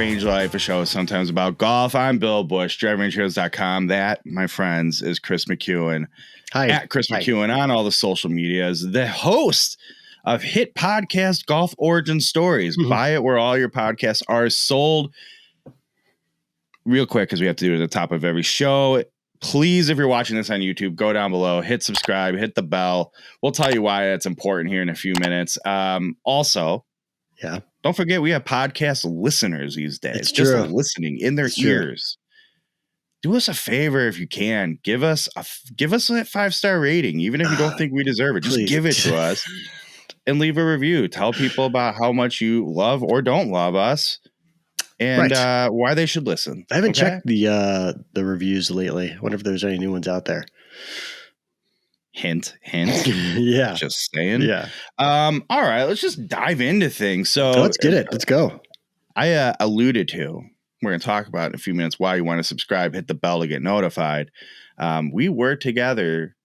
Range Life, a show sometimes about golf. I'm Bill Bush, driverangeheroes.com. That, my friends, is Chris McEwen. Hi. At Chris McEwen on all the social medias. The host of hit podcast Golf Origin Stories. Buy it where all your podcasts are sold. Real quick, because we have to do it at the top of every show. Please, if you're watching this on YouTube, go down below, hit subscribe, hit the bell. We'll tell you why that's important here in a few minutes. Also, don't forget we have podcast listeners these days. It's just true. Listening in their ears. Do us a favor if you can. Give us that 5-star rating, even if you don't think we deserve it. Just please. give it to us and leave a review. Tell people about how much you love or don't love us. And why they should listen. I haven't checked the reviews lately. I wonder if there's any new ones out there. Hint. Yeah. Just saying. Yeah. All right. Let's just dive into things. So let's get it. Let's go. I alluded to, we're going to talk about in a few minutes why you want to subscribe, hit the bell to get notified. We were together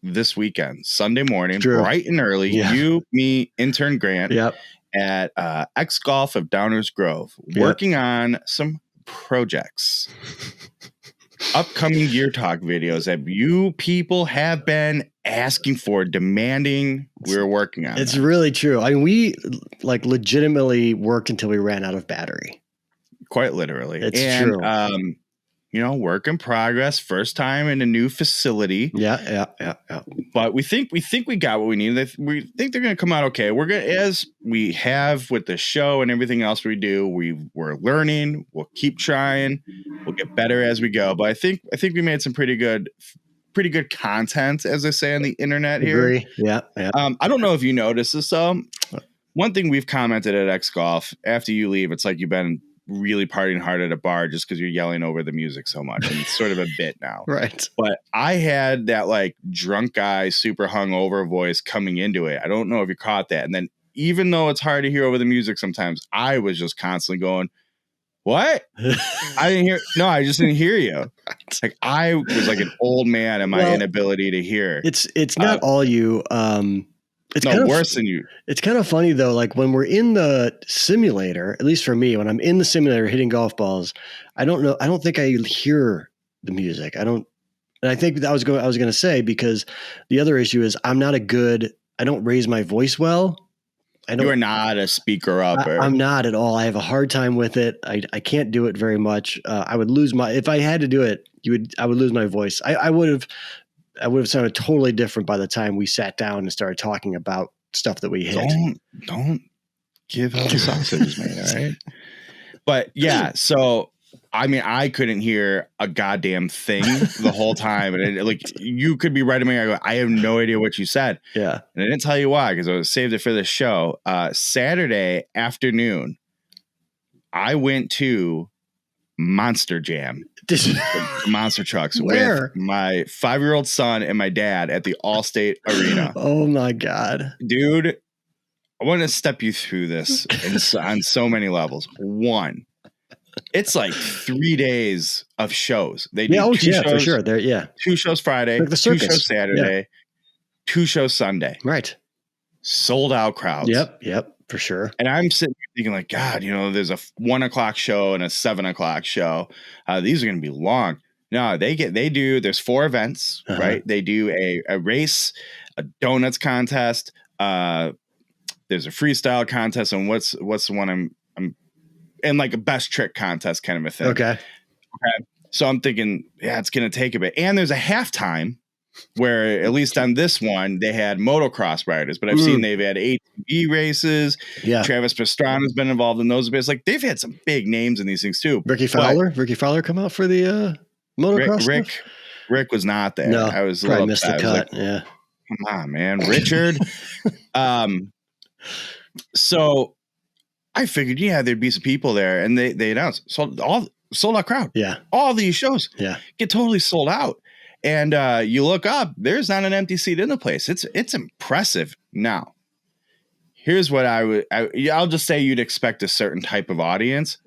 this weekend, Sunday morning, bright and early. Yeah. You, me, intern Grant. Yep. At X Golf of Downers Grove, working on some projects, upcoming Gear Talk videos that you people have been asking for, demanding we're working on. It's really true. I mean, we legitimately worked until we ran out of battery. Quite literally. It's true. Work in progress. First time in a new facility. Yeah. But we think we got what we need. We think they're going to come out okay. We're going to, as we have with the show and everything else we do. We're learning. We'll keep trying. We'll get better as we go. But I think we made some pretty good content, as they say on the internet here. Agree. Yeah. I don't know if you noticed this though. One thing we've commented at X Golf, after you leave, it's like you've been really partying hard at a bar just because you're yelling over the music so much, and it's sort of a bit now. Right. But I had that drunk guy, super hungover voice coming into it. I don't know if you caught that. And then even though it's hard to hear over the music sometimes, I was just constantly going, what? I just didn't hear you. Like I was like an old man in my inability to hear. It's not all you. It's kind of worse than you. It's kind of funny though. Like when we're in the simulator, at least for me, when I'm in the simulator hitting golf balls, I don't know. I don't think I hear the music. I don't. And I think I was going to say, because the other issue is I don't raise my voice well. You are not a speaker upper. I'm not at all. I have a hard time with it. I can't do it very much. I would lose if I had to do it, I would lose my voice. I would have sounded totally different by the time we sat down and started talking about stuff that we hit. Don't give out the sausages, man. All right. But yeah, so I mean, I couldn't hear a goddamn thing the whole time, and you could be right at me. I go, I have no idea what you said. Yeah, and I didn't tell you why because I saved it for the show. Saturday afternoon, I went to Monster Jam. Monster trucks with my 5-year-old son and my dad at the Allstate Arena. Oh my God, dude. I want to step you through this on so many levels. One, it's like 3 days of shows. They do 2 shows for sure. 2 shows Friday, like the circus. 2 shows Saturday, 2 shows Sunday. Right. Sold out crowds. Yep. For sure. And I'm sitting here thinking God, there's a 1:00 show and a 7:00 show. These are going to be long. No, there's 4 events, right? They do a race, a donuts contest. There's a freestyle contest. And what's the one I'm and like a best trick contest kind of a thing. Okay. So I'm thinking, it's going to take a bit. And there's a halftime where at least on this one, they had motocross riders, but I've seen they've had ATV races. Yeah. Travis Pastrana's been involved in those bits. Like they've had some big names in these things too. Ricky Fowler come out for the motocross. Rick was not there. No, I was probably missed the cut. Yeah. Come on, man. Richard. So I figured, there'd be some people there, and they announced sold out crowd. Yeah. All these shows get totally sold out. And you look up, there's not an empty seat in the place. It's impressive. Now, here's what I'll just say you'd expect a certain type of audience.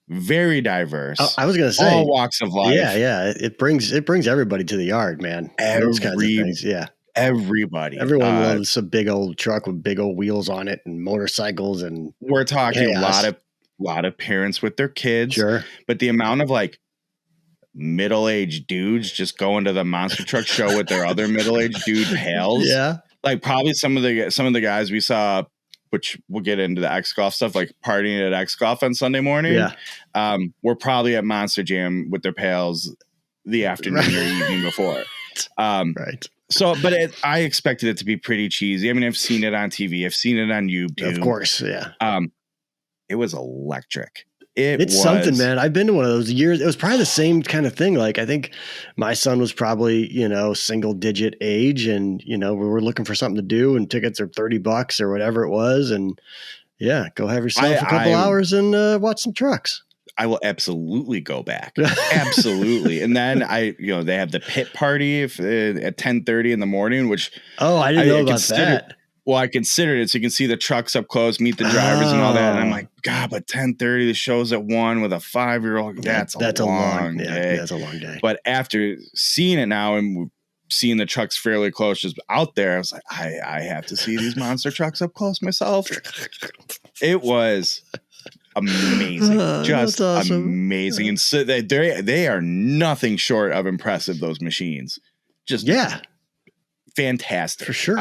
Very diverse. I was going to say all walks of life. Yeah. It brings everybody to the yard, man. Those kinds of things. Yeah. Everybody. Everyone loves a big old truck with big old wheels on it and motorcycles, and we're talking chaos. lot of parents with their kids. Sure. But the amount of like middle-aged dudes just going to the monster truck show with their other middle-aged dude pals. Yeah. Like probably some of the guys we saw, which we'll get into the X Golf stuff, like partying at X Golf on Sunday morning. Yeah. We're probably at Monster Jam with their pals the afternoon or evening before. Right. So, but I expected it to be pretty cheesy. I mean, I've seen it on TV. I've seen it on YouTube. Of course. Yeah. It was electric. It's something, man. I've been to one of those years. It was probably the same kind of thing. Like, I think my son was probably, single digit age, and, we were looking for something to do, and tickets are $30 or whatever it was. And yeah, go have yourself a couple hours and watch some trucks. I will absolutely go back. Absolutely. And then they have the pit party at 10:30 in the morning, which I didn't know about that. Well, I considered it so you can see the trucks up close, meet the drivers and all that. And I'm like, God, but 10:30, the show's at 1 with a 5-year-old. That's a long day. Yeah, that's a long day. But after seeing it now and seeing the trucks fairly close just out there, I was like, I have to see these monster trucks up close myself. It was amazing. Just awesome. Amazing. And so they are nothing short of impressive, those machines. Just fantastic. For sure.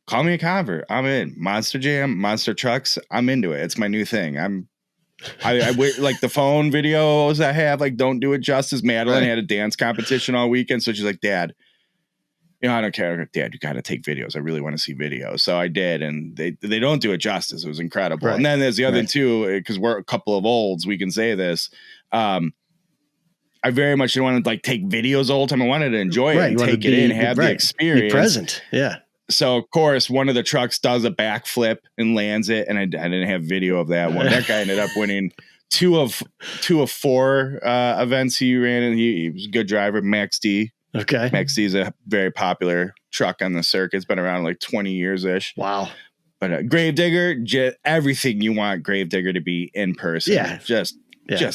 Call me a convert. I'm in. Monster Jam, monster trucks. I'm into it. It's my new thing. I like the phone videos I have, like, don't do it justice. Madeline had a dance competition all weekend. So she's like, Dad, I don't care. Dad, you got to take videos. I really want to see videos. So I did. And they don't do it justice. It was incredible. Right. And then there's the other two, because we're a couple of olds. We can say this. I very much didn't want to like take videos all the time. I wanted to enjoy it and take it in, have the experience. Be present. Yeah. So, of course, one of the trucks does a backflip and lands it, and I didn't have video of that one. That guy ended up winning two of 4 events he ran, and he was a good driver, Max D. Okay. Max D is a very popular truck on the circuit. It's been around like 20 years-ish. Wow. But Gravedigger, everything you want Gravedigger to be in person. Yeah. Just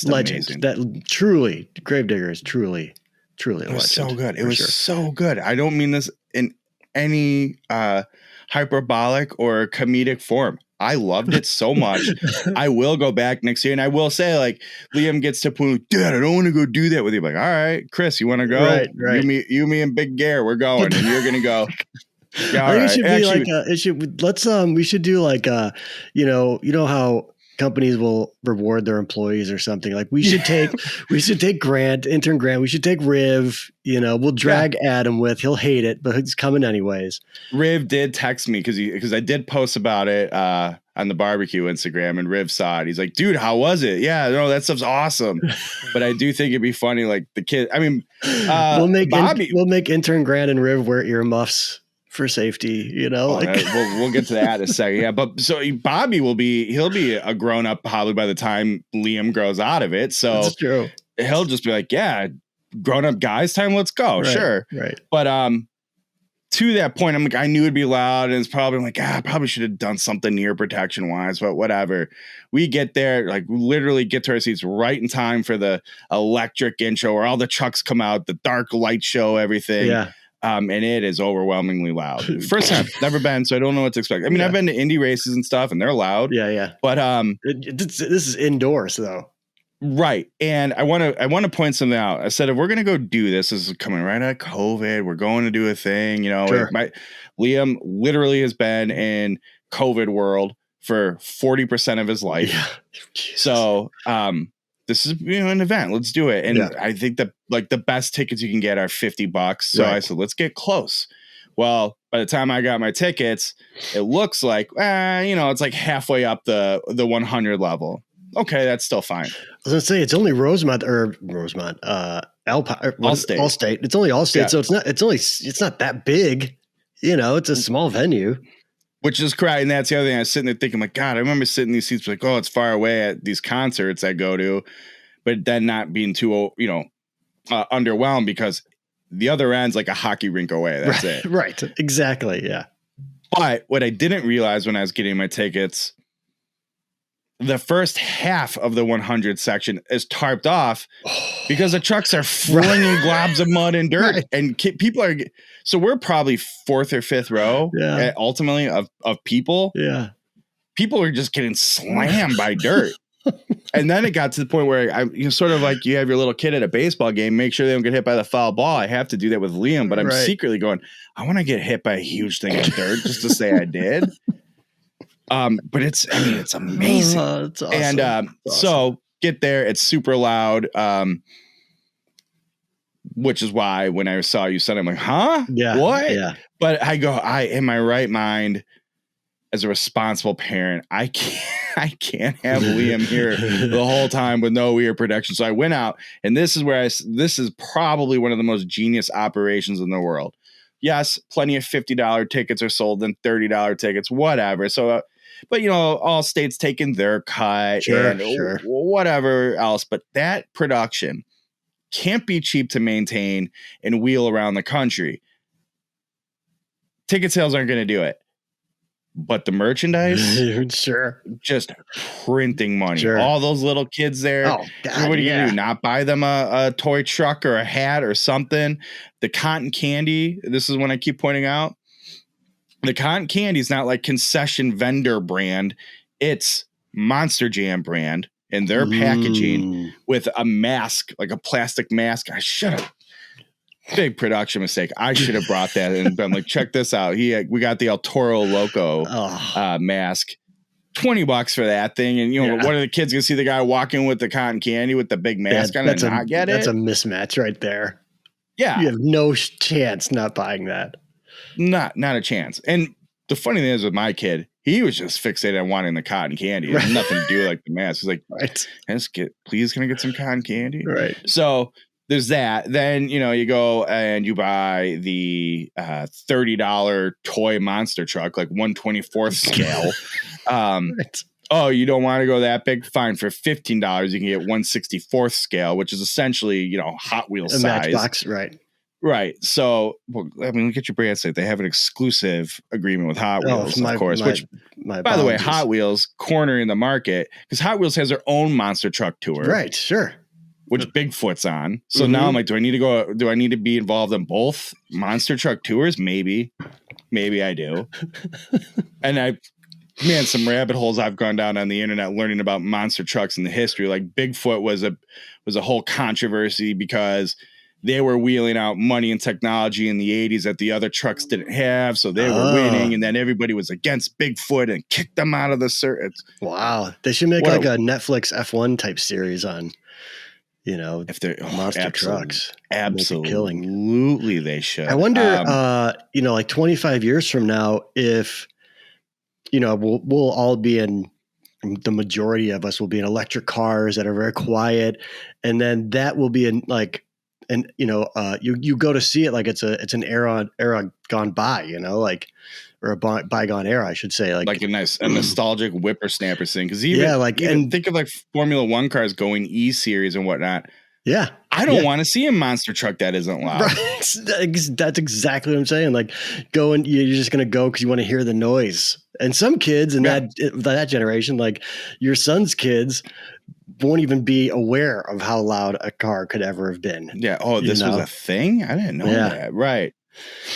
legend. Amazing. That truly, Gravedigger is truly a legend. It was so good. It was so good. I don't mean this in any hyperbolic or comedic form. I loved it so much. I will go back next year, and I will say, like, Liam gets to point, Dad, I don't want to go do that with you. I'm like, all right, Chris, you want to go? Right. You, me, and Big Gare, we're going, and you're gonna go. Yeah, all right. We should do like you know how companies will reward their employees or something. Like we should take intern Grant. We should take Riv. We'll drag Adam with. He'll hate it, but he's coming anyways. Riv did text me because I did post about it on the barbecue Instagram, and Riv saw it. He's like, dude, how was it? Yeah, no, that stuff's awesome. But I do think it'd be funny, like the kid. I mean, we'll make intern Grant and Riv wear earmuffs for safety, we'll get to that in a second. Yeah. But so Bobby he'll be a grown up probably by the time Liam grows out of it. So that's true. He'll just be like, yeah, grown up guys time. Let's go. Right, sure. Right. But, to that point, I'm like, I knew it'd be loud, and it's probably like, I probably should have done something near protection wise, but whatever. We get there, like literally get to our seats right in time for the electric intro where all the trucks come out, the dark light show, everything. Yeah. And it is overwhelmingly loud. First time, never been, so I don't know what to expect. I mean, I've been to indie races and stuff, and they're loud. Yeah. But this is indoors though. Right. And I want to point something out. I said, if we're going to go do this is coming right out of COVID. We're going to do a thing, Sure. Liam literally has been in COVID world for 40% of his life. Yeah. So, this is an event. Let's do it. And I think that like the best tickets you can get are $50. So I said, let's get close. Well, by the time I got my tickets, it looks like, it's like halfway up the 100 level. Okay, that's still fine. I was gonna say it's only Allstate. It's only Allstate, so it's not that big. It's a small venue. Which is correct. And that's the other thing. I was sitting there thinking, like, God, I remember sitting in these seats like, oh, it's far away at these concerts I go to, but then not being too, underwhelmed because the other end's like a hockey rink away. That's it. Right. Exactly. Yeah. But what I didn't realize when I was getting my tickets, the first half of the 100 section is tarped off because the trucks are flinging globs of mud and dirt, and people are. So we're probably 4th or 5th row, ultimately of people. Yeah, people are just getting slammed by dirt. And then it got to the point where sort of like you have your little kid at a baseball game, make sure they don't get hit by the foul ball. I have to do that with Liam, but I'm secretly going, I want to get hit by a huge thing of dirt just to say I did. But it's amazing. It's awesome. And so get there, it's super loud. Which is why when I saw you said, I'm like, huh? Yeah. What? Yeah. But I go, in my right mind, as a responsible parent, I can't have Liam here the whole time with no ear protection. So I went out, and this is where this is probably one of the most genius operations in the world. Yes, plenty of $50 tickets are sold and $30 tickets, whatever. So, but all states taking their cut and whatever else. But that production can't be cheap to maintain and wheel around the country. Ticket sales aren't going to do it. But the merchandise, just printing money. All those little kids there. Oh, God, what are you gonna do? Not buy them a toy truck or a hat or something? The cotton candy. This is one I keep pointing out. The cotton candy is not like concession vendor brand. It's Monster Jam brand, and their packaging with a mask, like a plastic mask. I should have. Big production mistake. I should have brought that and been like, check this out. We got the El Toro Loco mask. $20 for that thing. And what are the kids gonna see the guy walking with the cotton candy with the big mask on and not get it? That's a mismatch right there. Yeah. You have no chance not buying that. Not a chance. And the funny thing is with my kid, he was just fixated on wanting the cotton candy. It had nothing to do with like the mask. He's like, please can I get some cotton candy? Right. So there's that. Then, you go and you buy the $30 toy monster truck, like 1/24th scale. Oh, you don't want to go that big? Fine. For $15, you can get 1/64th scale, which is essentially, Hot Wheels size. Matchbox, right. Right. So, look at your brand site. They have an exclusive agreement with Hot Wheels, of course, which, by the way, Hot Wheels cornering the market because Hot Wheels has their own monster truck tour. Right. Sure. Which Bigfoot's on. So now I'm like, do I need to be involved in both monster truck tours? Maybe I do. And some rabbit holes I've gone down on the internet learning about monster trucks and the history. Like Bigfoot was a whole controversy because they were wheeling out money and technology in the 80s that the other trucks didn't have. So they were winning. And then everybody was against Bigfoot and kicked them out of the circuit. Wow. They should make like a Netflix F1 type series on, if they're monster trucks. Absolutely. They should. I wonder, like 25 years from now, if, we'll all be the majority of us will be in electric cars that are very quiet. And then that will be you go to see it like it's an era gone by, or a bygone era, I should say, like a nostalgic whippersnapper thing. Because and think of like Formula One cars going E series and whatnot. Yeah, I don't want to see a monster truck that isn't loud. Right. That's exactly what I'm saying. Like you're just gonna go because you want to hear the noise. And some kids in that generation, like your son's kids, won't even be aware of how loud a car could ever have been. Yeah. Oh, this was a thing? I didn't know that. Right.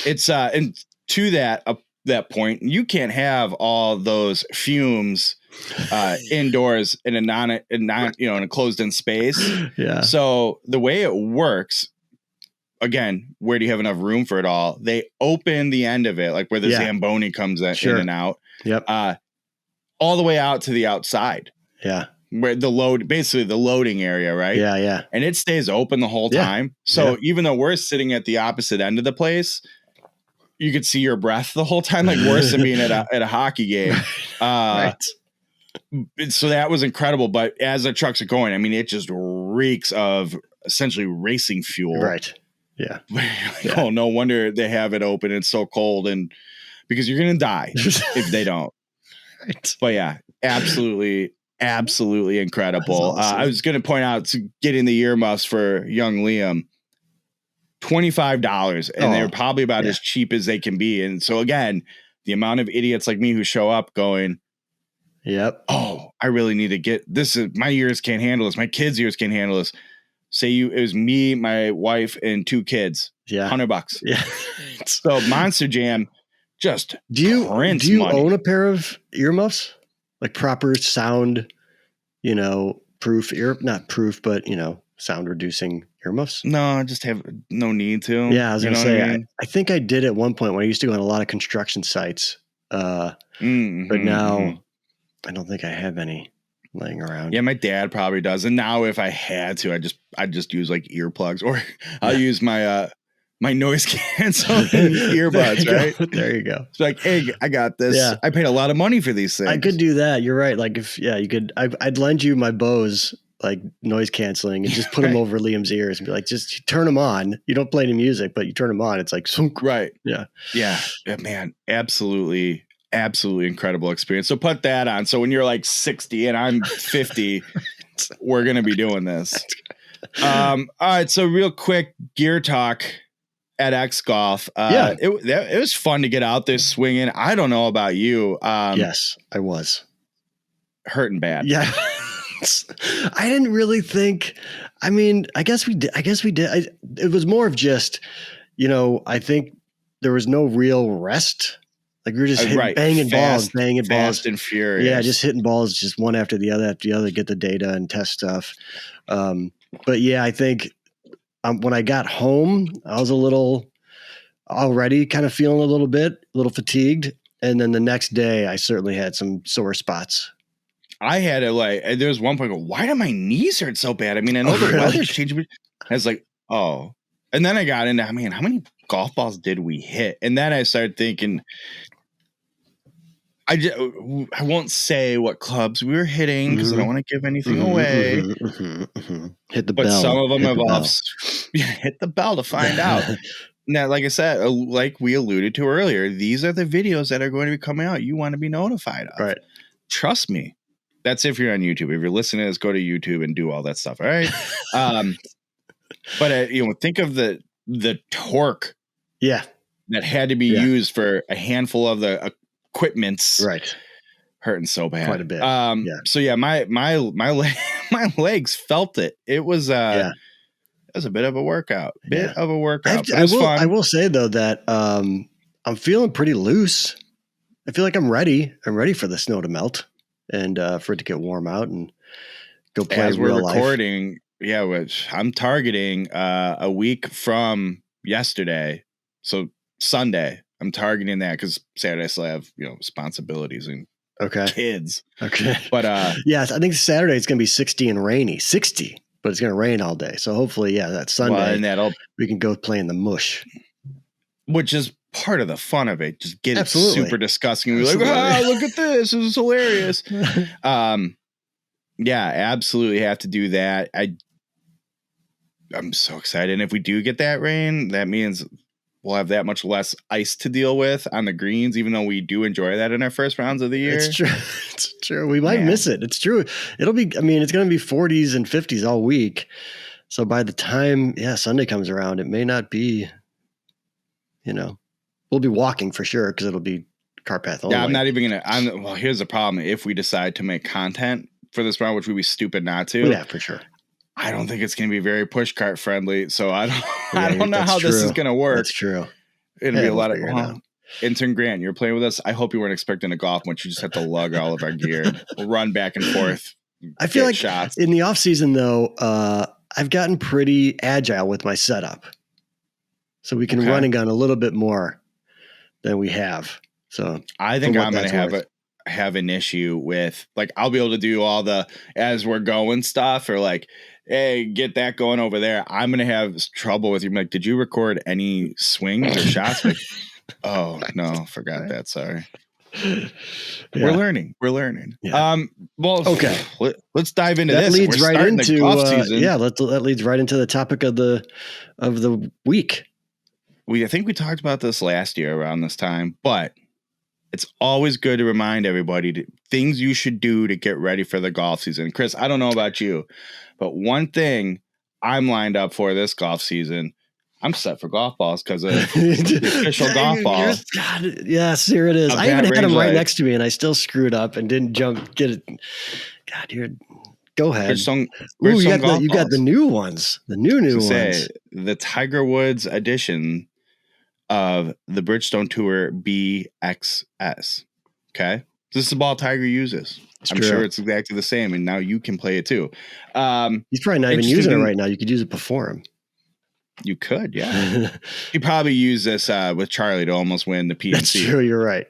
It's and to that point, you can't have all those fumes indoors in in a closed-in space. Yeah. So the way it works, again, where do you have enough room for it all? They open the end of it, like where the Zamboni comes in and out. Yep. All the way out to the outside. Yeah. Where the loading area, right? Yeah, yeah. And it stays open the whole time. So even though we're sitting at the opposite end of the place, you could see your breath the whole time, like worse than being at a hockey game. Right. So that was incredible. But as the trucks are going, I mean, it just reeks of essentially racing fuel. Right. Yeah. Oh, no wonder they have it open. It's so cold, and because you're going to die if they don't. Right. But yeah, absolutely incredible. Awesome. I was going to point out to getting the earmuffs for young Liam, $25, and they're probably about as cheap as they can be. And so again, the amount of idiots like me who show up going, yep. Oh, I really need to get this. My ears can't handle this. My kids' ears can't handle this. It was me, my wife, and 2 kids. Yeah. $100. Yeah. So Monster Jam just do you money. own a pair of earmuffs? like proper sound, proof not proof, but sound reducing earmuffs? No, I just have no need to. Yeah, I was going to say, what I mean? I think I did at one point when I used to go on a lot of construction sites. But now I don't think I have any laying around. Yeah, my dad probably does. And now if I had to, I'd just use like earplugs, or I'll use my my noise canceling earbuds, right? There you go. It's like, hey, I got this. Yeah. I paid a lot of money for these things. I could do that. You're right. Like you could, I'd lend you my Bose like noise canceling and just put them over Liam's ears and be like, just turn them on. You don't play any music, but you turn them on. It's like, right. Yeah. Yeah, man. Absolutely incredible experience. So put that on. So when you're like 60 and I'm 50, we're going to be doing this. All right. So real quick gear talk at X Golf. It was fun to get out there swinging. I don't know about you. Yes, I was hurting bad. Yeah. I didn't really think, I mean, I guess we did. It was more of just, I think there was no real rest. Like we were just banging balls, fast and furious. Yeah, just hitting balls, just one after the other, get the data and test stuff. But yeah, I think when I got home, I was already kind of feeling a little fatigued. And then the next day, I certainly had some sore spots. I had it there was one point, why do my knees hurt so bad? I mean, I know the weather's changing. I was like, oh. And then I got into, how many golf balls did we hit? And then I started thinking, I won't say what clubs we were hitting because I don't want to give anything away. Hit the bell. But some of them hit the bell to find out. Now, like I said, like we alluded to earlier, these are the videos that are going to be coming out. You want to be notified of. Right. Trust me. That's if you're on YouTube. If you're listening to this, go to YouTube and do all that stuff. All right. But think of the torque. Yeah. That had to be used for a handful of the equipments. Right. Hurting so bad. Quite a bit. So yeah, my legs felt it. It was it was a bit of a workout. Of a workout. It was fun. I will say though that I'm feeling pretty loose. I feel like I'm ready. I'm ready for the snow to melt and for it to get warm out and go play as real we're life. Recording. Yeah, which I'm targeting a week from yesterday. So Sunday, I'm targeting that because Saturday I still have responsibilities and kids. Okay, but yes, I think Saturday it's going to be 60 and rainy. 60, but it's going to rain all day. So hopefully, that Sunday we can go play in the mush, which is part of the fun of it. Just get it super disgusting. We're like, look at this. This is hilarious. Yeah, absolutely have to do that. I'm so excited. And if we do get that rain, that means we'll have that much less ice to deal with on the greens, even though we do enjoy that in our first rounds of the year. It's true. It's true. We might miss it. It's true. It'll be, it's going to be 40s and 50s all week. So by the time, Sunday comes around, it may not be, we'll be walking for sure because it'll be cart path only. Yeah, I'm not even going to, well, here's the problem. If we decide to make content for this round, which would be stupid not to. Yeah, for sure. I don't think it's going to be very push cart friendly. So I don't know how this is going to work. That's true. It'll be a lot of intern Grant, you're playing with us. I hope you weren't expecting a golf once. You just have to lug all of our gear. We'll run back and forth. I feel like shots. In the off season though, I've gotten pretty agile with my setup, so we can run and gun a little bit more than we have. So I think I'm going to have an issue with I'll be able to do all the as we're going stuff or hey, get that going over there. I'm going to have trouble with you. I'm like, did you record any swings or shots? Oh no, forgot that. Sorry. Yeah. We're learning. Yeah. Well, okay. Let's dive into that this. Leads right into the golf season. That leads right into the topic of the week. I think we talked about this last year around this time, but it's always good to remind everybody things you should do to get ready for the golf season. Chris, I don't know about you, but one thing I'm lined up for this golf season, I'm set for golf balls because of the official golf ball. Yes, here it is. I even had them right next to me, and I still screwed up and didn't get it. God, go ahead. Bridgestone you got the new ones, the new ones. The Tiger Woods edition of the Bridgestone Tour BXS. Okay, This is the ball Tiger uses. I'm sure it's exactly the same, and now you can play it too. He's probably not even using it right now. You could use it before him. You could, yeah. He probably used this with Charlie to almost win the PNC. That's true. You're right.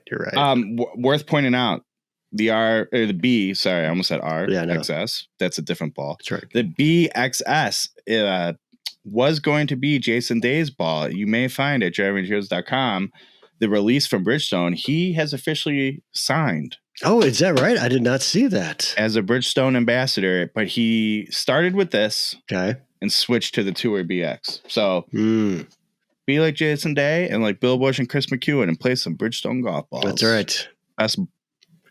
Worth pointing out, the B. Sorry, I almost said R. Yeah, no. XS. That's a different ball. That's right. The BXS was going to be Jason Day's ball. You may find at drivingheroes.com the release from Bridgestone. He has officially signed. Oh, is that right? I did not see that. As a Bridgestone ambassador, but he started with this and switched to the Tour BX. So be like Jason Day and like Bill Bush and Chris McEwen and play some Bridgestone golf balls. That's right. Best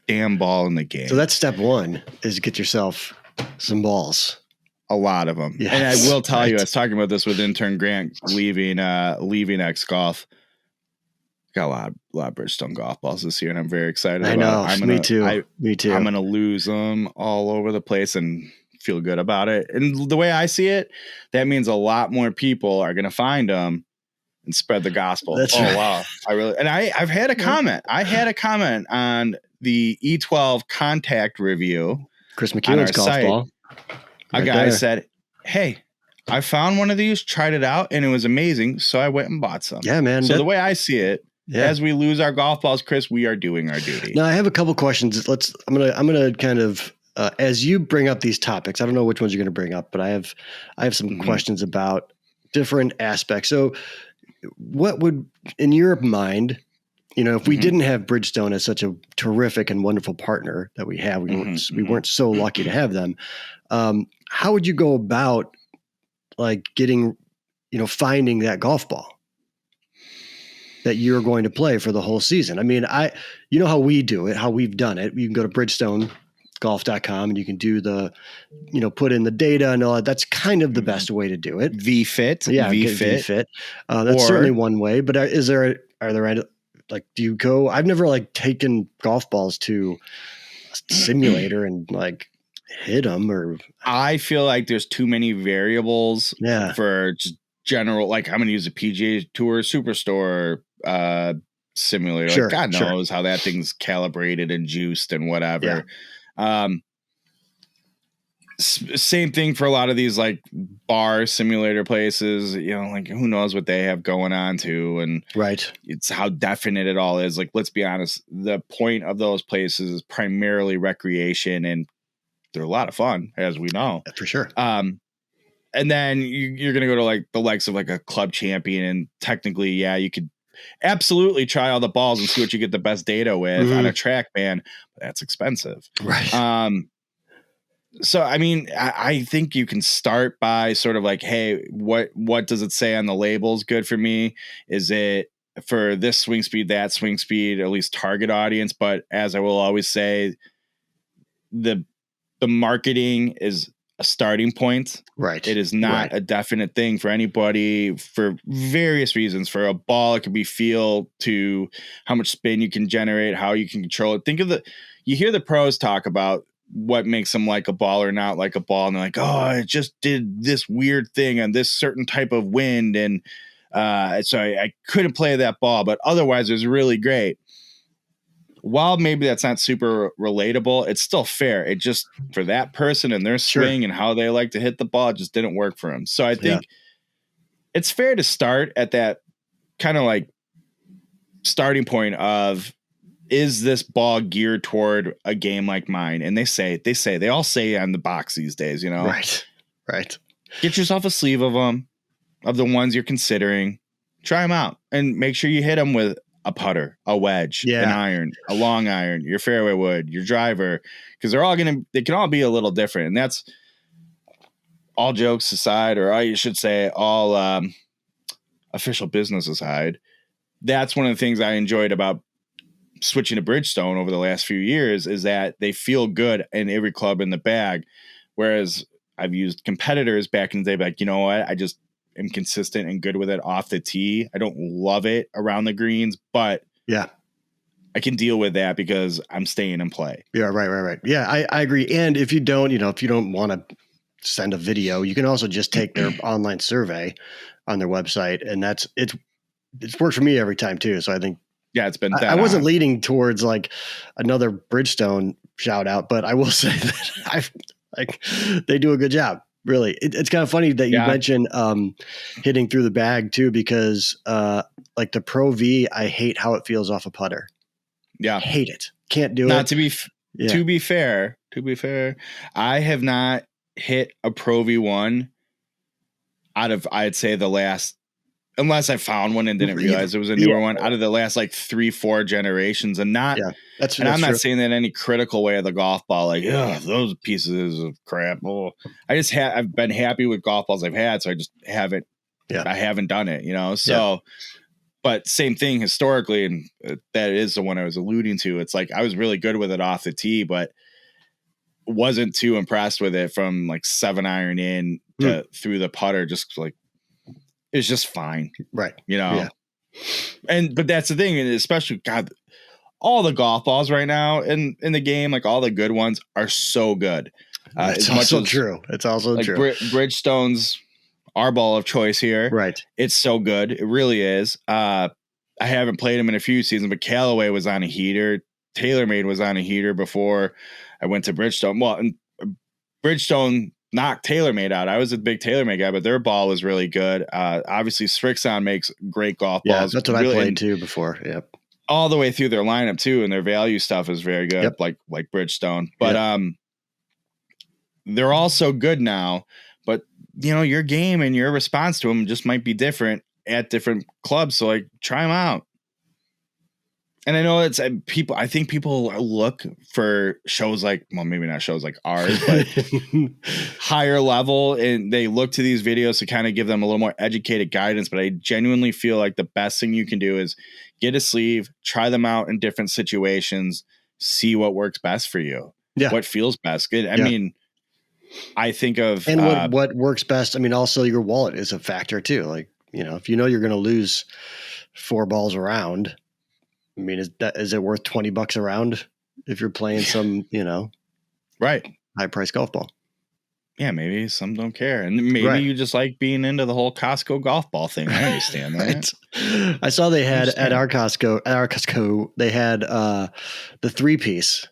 damn ball in the game. So that's step one, is get yourself some balls. A lot of them. Yes, and I will tell you, I was talking about this with intern Grant leaving X Golf. Got a lot of Bridgestone golf balls this year, and I'm very excited about it. Me too. I'm going to lose them all over the place and feel good about it. And the way I see it, that means a lot more people are going to find them and spread the gospel. That's right. Wow. I've had a comment. I had a comment on the E12 contact review. Chris McEwen's golf ball. A guy said, "Hey, I found one of these, tried it out, and it was amazing. So I went and bought some." Yeah, man. So the way I see it, as we lose our golf balls, Chris, we are doing our duty. Now I have a couple questions. I'm gonna kind of as you bring up these topics. I don't know which ones you're going to bring up, but I have some questions about different aspects. So, what would, in your mind, if we didn't have Bridgestone as such a terrific and wonderful partner that we have, we weren't so lucky to have them. How would you go about like getting, finding that golf ball that you're going to play for the whole season? I mean, how we do it, how we've done it. You can go to bridgestonegolf.com and you can do the, put in the data and all that. That's kind of the best way to do it. VFit. Yeah. VFit. That's certainly one way, but are there like, do you go, I've never like taken golf balls to a simulator and like hit them, or I feel like there's too many variables for just general, like I'm going to use a PGA Tour Superstore simulator. Sure, like God knows how that thing's calibrated and juiced and whatever. Same thing for a lot of these like bar simulator places, like who knows what they have going on too. And it's how definite it all is. Like, let's be honest, the point of those places is primarily recreation, and they're a lot of fun, as we know. For sure. And then you're going to go to like the likes of like a Club Champion, and technically, you could absolutely try all the balls and see what you get the best data with on a TrackMan. But that's expensive. Right. So, I mean, I think you can start by sort of like, hey, what does it say on the labels good for me? Is it for this swing speed, that swing speed, at least target audience? But as I will always say, the marketing is a starting point. Right. It is not a definite thing for anybody for various reasons. For a ball, it could be feel to how much spin you can generate, how you can control it. You hear the pros talk about what makes them like a ball or not like a ball. And they're like, oh, it just did this weird thing on this certain type of wind. And so I couldn't play that ball, but otherwise it was really great. While maybe that's not super relatable, it's still fair. It just, for that person and their swing and how they like to hit the ball, it just didn't work for them. So I think it's fair to start at that kind of like starting point of, is this ball geared toward a game like mine? And they all say on the box these days, Right. Get yourself a sleeve of them, of the ones you're considering, try them out and make sure you hit them with a putter, a wedge, an iron, a long iron, your fairway wood, your driver, because they can all be a little different. And that's all jokes aside, or you should say all official business aside. That's one of the things I enjoyed about switching to Bridgestone over the last few years, is that they feel good in every club in the bag. Whereas I've used competitors back in the day, like, you know what? I just am consistent and good with it off the tee. I don't love it around the greens, but I can deal with that because I'm staying in play. Yeah. Right. Yeah, I agree. And if you don't want to send a video, you can also just take their online survey on their website. And it's worked for me every time too. So I think Yeah, it's been. I wasn't leading towards like another Bridgestone shout out, but I will say that they do a good job. Really, it's kind of funny that you mentioned hitting through the bag too, because like the Pro V, I hate how it feels off a putter. Yeah, hate it. Can't do it. To be fair, I have not hit a Pro V1 out of, I'd say, the last, unless I found one and didn't realize it was a newer one, out of the last like 3-4 generations, and not. Yeah, that's I'm not saying that in any critical way of the golf ball, like, yeah, those pieces of crap. Oh, I've been happy with golf balls I've had, so I just haven't. Yeah, I haven't done it, So. Yeah. But same thing historically, and that is the one I was alluding to. It's like I was really good with it off the tee, but wasn't too impressed with it from like 7-iron in to through the putter. Just like it's just fine, right? Yeah. But that's the thing, and especially all the golf balls right now in the game, like all the good ones, are so good. It's also true. It's also like true. Bridgestone's our ball of choice here. Right. It's so good. It really is. I haven't played him in a few seasons, but Callaway was on a heater. TaylorMade was on a heater before I went to Bridgestone. Well, and Bridgestone knocked TaylorMade out. I was a big TaylorMade guy, but their ball was really good. Obviously, Srixon makes great golf balls. That's what I played too before. Yep. All the way through their lineup too, and their value stuff is very good, like Bridgestone. But they're also good now. But your game and your response to them just might be different at different clubs. So like, try them out. And I know it's people. I think people look for shows like, well, maybe not shows like ours, but higher level, and they look to these videos to kind of give them a little more educated guidance. But I genuinely feel like the best thing you can do is get a sleeve, try them out in different situations, see what works best for you. Yeah, what feels best. I mean. I think of what works best. I mean, also your wallet is a factor too. Like, if you're going to lose 4 balls around, I mean, is it worth $20 a round if you're playing some, right, high price golf ball? Yeah, maybe some don't care, and maybe you just like being into the whole Costco golf ball thing. I understand that. Right. I saw they had at our Costco, they had the 3-piece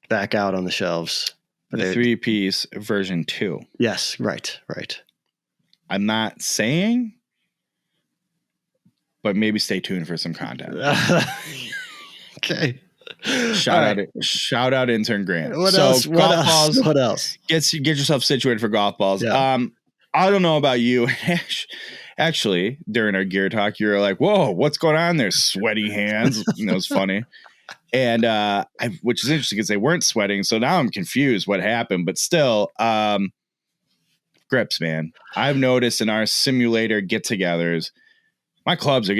back out on the shelves. The 3-piece version 2. Yes, right. I'm not saying, but maybe stay tuned for some content. Okay. Shout out intern Grant. What else? Get yourself situated for golf balls. Yeah. I don't know about you. Actually, during our gear talk, you were like, "Whoa, what's going on there? Sweaty hands." It was funny. And which is interesting because they weren't sweating. So now I'm confused what happened. But still, grips, man. I've noticed in our simulator get-togethers, my clubs are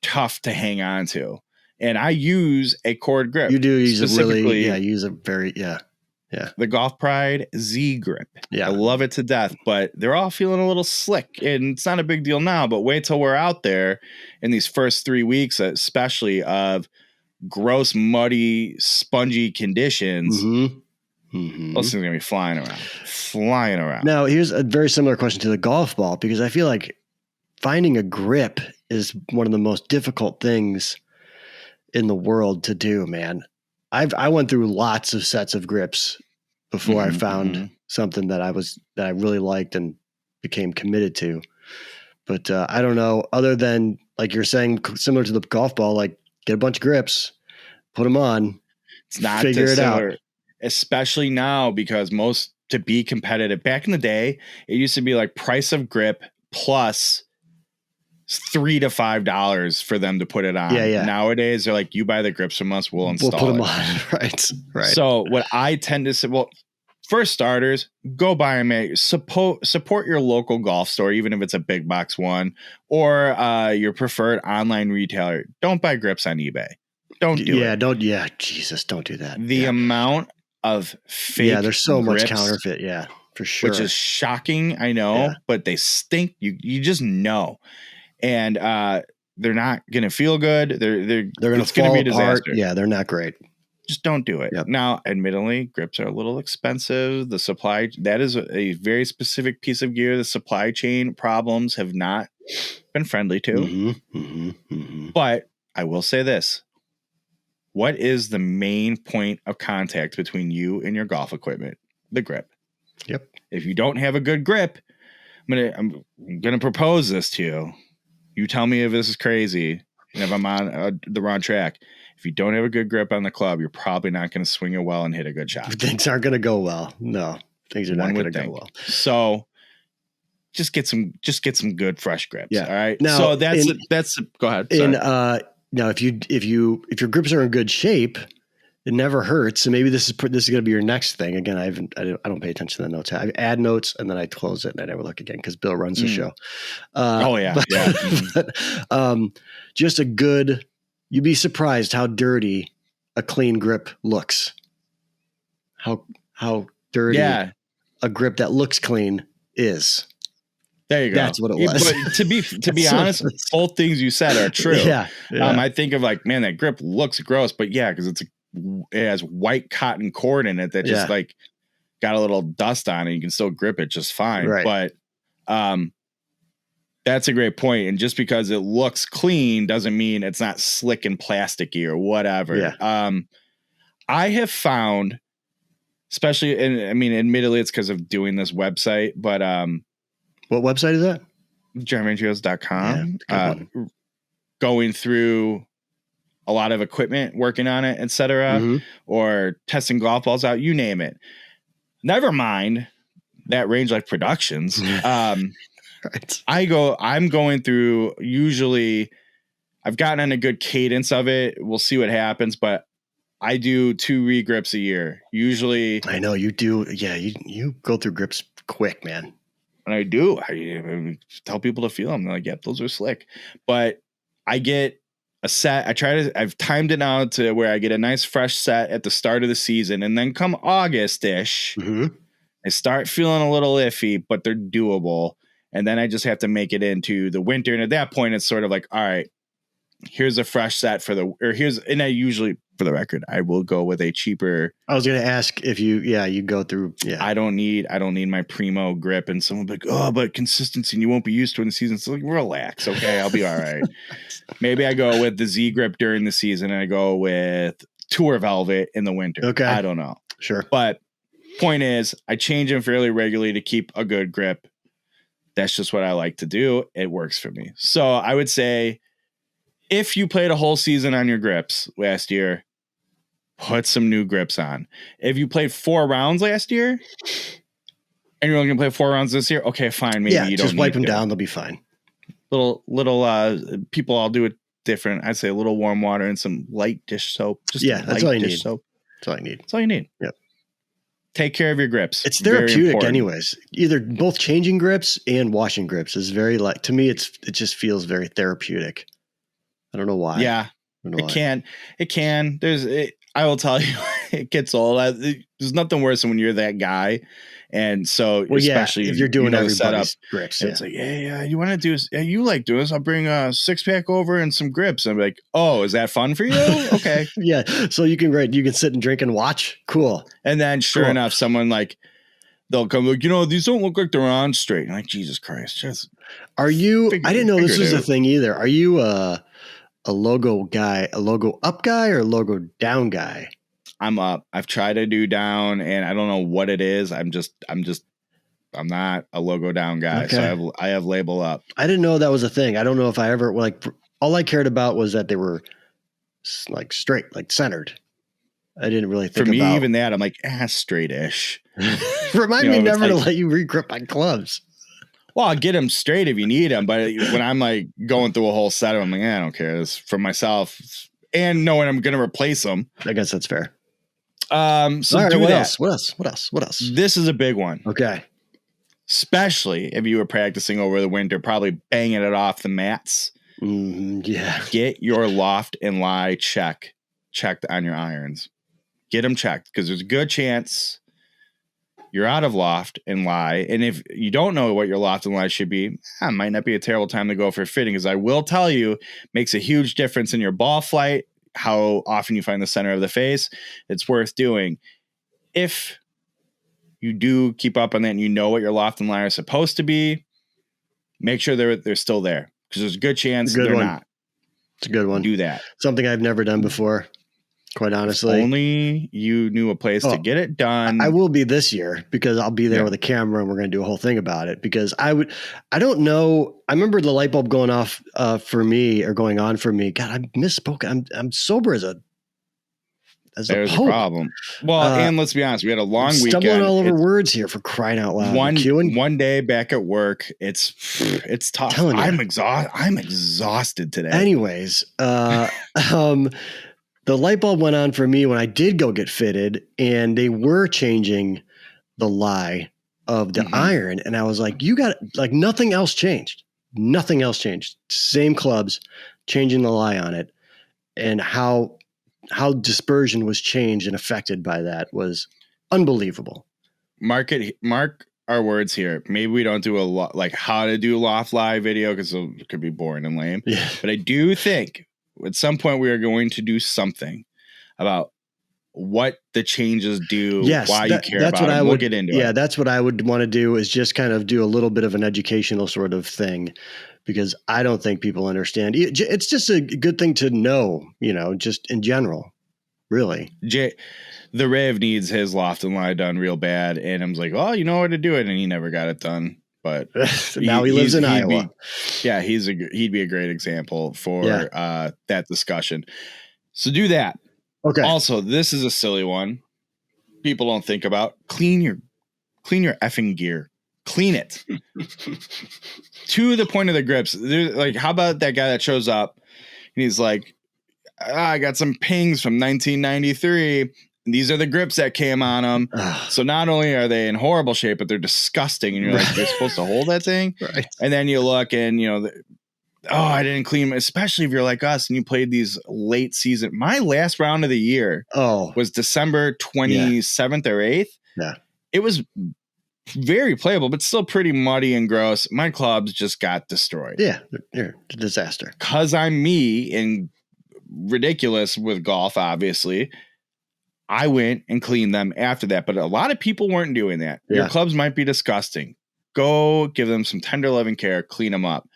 tough to hang on to. And I use a cord grip. You do use the Golf Pride Z grip. Yeah. I love it to death, but they're all feeling a little slick. And it's not a big deal now, but wait till we're out there in these first 3 weeks, especially of gross, muddy, spongy conditions. Those things are gonna be flying around. Now, here's a very similar question to the golf ball, because I feel like finding a grip is one of the most difficult things in the world to do, man. I went through lots of sets of grips before I found something that I really liked and became committed to. But I don't know, other than like you're saying, similar to the golf ball, like, get a bunch of grips, put them on. It's not figure it out, especially now, because to be competitive. Back in the day, it used to be like price of grip plus $3 to $5 for them to put it on. Yeah. Nowadays, they're like, you buy the grips from us, we'll install. We'll put them on. Right. So what I tend to say, well, for starters, go buy them. Support your local golf store, even if it's a big box one, or your preferred online retailer. Don't buy grips on eBay. Don't do it. Jesus, don't do that. The amount of fake. Yeah, there's so much counterfeit. Yeah, for sure. Which is shocking, I know, but they stink. You just know, and they're not going to feel good. They're going to fall apart. Yeah, they're not great. Just don't do it. Yep. Now, admittedly, grips are a little expensive. The supply, that is a very specific piece of gear. The supply chain problems have not been friendly to. Mm-hmm. But I will say this. What is the main point of contact between you and your golf equipment? The grip. Yep. If you don't have a good grip, I'm gonna propose this to you. You tell me if this is crazy and if I'm on the wrong track. If you don't have a good grip on the club, you're probably not going to swing it well and hit a good shot. Things aren't going to go well. No, things are not going to go well. So just get some good fresh grips. Yeah. All right. Now, so that's go ahead. Now if your grips are in good shape, it never hurts. So maybe this is going to be your next thing. Again, I don't pay attention to the notes. I add notes and then I close it and I never look again because Bill runs the show. Just a good. You'd be surprised how dirty a clean grip looks. How dirty a grip that looks clean is. There you go. That's what it was. But to be honest, both things you said are true. Yeah. I think of like, man, that grip looks gross, but yeah, because it has white cotton cord in it that just like got a little dust on it. You can still grip it just fine. Right. But that's a great point. And just because it looks clean doesn't mean it's not slick and plasticky or whatever. Yeah. I have found, especially, and I mean, admittedly, it's because of doing this website, but what website is that? GermanTrails.com. Going through a lot of equipment, working on it, etc., or testing golf balls out, you name it. Never mind that Range Life Productions. Right. I'm going through, usually I've gotten on a good cadence of it. We'll see what happens, but I do 2 regrips a year. Usually. I know you do. Yeah. You go through grips quick, man. And I do. I tell people to feel them. They're like, yep, those are slick. But I get a set. I've timed it out to where I get a nice fresh set at the start of the season. And then come August-ish, I start feeling a little iffy, but they're doable. And then I just have to make it into the winter. And at that point, it's sort of like, all right, here's a fresh set and I usually, for the record, I will go with a cheaper. I was going to ask if you go through. Yeah. I don't need my Primo grip, and someone will be like, oh, but consistency and you won't be used to it in the season. So like, relax. Okay. I'll be all right. Maybe I go with the Z grip during the season and I go with Tour Velvet in the winter. Okay. I don't know. Sure. But point is, I change them fairly regularly to keep a good grip. That's just what I like to do. It works for me. So I would say if you played a whole season on your grips last year, put some new grips on. If you played 4 rounds last year and you're only going to play 4 rounds this year, okay, fine. Maybe you don't just wipe them down. They'll be fine. Little people all do it different. I'd say a little warm water and some light dish soap. That's all you need. Soap. That's all you need. That's all you need. Yep. Take care of your grips. It's therapeutic anyways. Either both changing grips and washing grips is very to me, it just feels very therapeutic. I don't know why. Yeah, it can. I will tell you, it gets old. There's nothing worse than when you're that guy. And so, especially if you're doing everybody's setup, grips, it's like, you want to do this? Yeah, you like doing this? I'll bring a 6-pack over and some grips. I'm like, oh, is that fun for you? Okay. Yeah. So you can sit and drink and watch. Cool. And then sure enough, someone they'll come like, these don't look like they're on straight. I'm like, Jesus Christ. I didn't know this was a thing either. Are you a logo guy, a logo up guy or a logo down guy? I'm up. I've tried to do down and I don't know what it is. I'm not a logo down guy. Okay. So I have label up. I didn't know that was a thing. I don't know if I ever all I cared about was that they were straight, centered. I didn't really think for me, even that I'm like, straight-ish. Remind me never to let you regrip my clubs. Well, I'll get them straight if you need them. But when I'm going through a whole set of them, I'm like, I don't care. This for myself and knowing I'm going to replace them. I guess that's fair. So right, do what that. What else? This is a big one. Okay. Especially if you were practicing over the winter, probably banging it off the mats. Yeah. Get your loft and lie checked on your irons. Get them checked because there's a good chance you're out of loft and lie. And if you don't know what your loft and lie should be, it might not be a terrible time to go for fitting, because I will tell you, makes a huge difference in your ball flight, how often you find the center of the face. It's worth doing. If you do keep up on that and you know what your loft and lie are supposed to be, make sure they're still there, because there's a good chance they're not. It's a good one. Do that. Something I've never done before, quite honestly. If only you knew a place to get it done. I will be this year because I'll be there with a camera and we're going to do a whole thing about it because I don't know. I remember the light bulb going off for me or going on for me. God, I misspoke. I'm sober as a There's pope. a problem. Well, and let's be honest, we had a long weekend. Stumbling all over words here for crying out loud. One day back at work, it's tough. I'm exhausted today. Anyways, the light bulb went on for me when I did go get fitted, and they were changing the lie of the iron, and I was like, "You got nothing else changed. Nothing else changed. Same clubs, changing the lie on it, and how dispersion was changed and affected by that was unbelievable." Mark our words here. Maybe we don't do a lot like how to do loft lie video because it could be boring and lame. Yeah. But I do think at some point we are going to do something about what the changes do, why you care about it. We'll get into it. Yeah, that's what I would want to do is just kind of do a little bit of an educational sort of thing because I don't think people understand. It's just a good thing to know, just in general, really. The Rev needs his loft and lie done real bad. And I'm like, you know where to do it. And he never got it done. But now he lives in Iowa. He'd be a great example for that discussion. So do that. Okay. Also, this is a silly one. People don't think about clean your effing gear. Clean it to the point of the grips. Like, how about that guy that shows up and he's like, I got some pings from 1993. These are the grips that came on them. So not only are they in horrible shape, but they're disgusting. And you're like, you're supposed to hold that thing. Right. And then you look and, I didn't clean them, especially if you're like us and you played these late season. My last round of the year was December 27th or 8th. Yeah. It was very playable, but still pretty muddy and gross. My clubs just got destroyed. Yeah. They're a disaster. Because I'm me and ridiculous with golf, obviously. I went and cleaned them after that, but a lot of people weren't doing that. Yeah. Your clubs might be disgusting. Go give them some tender loving care, clean them up.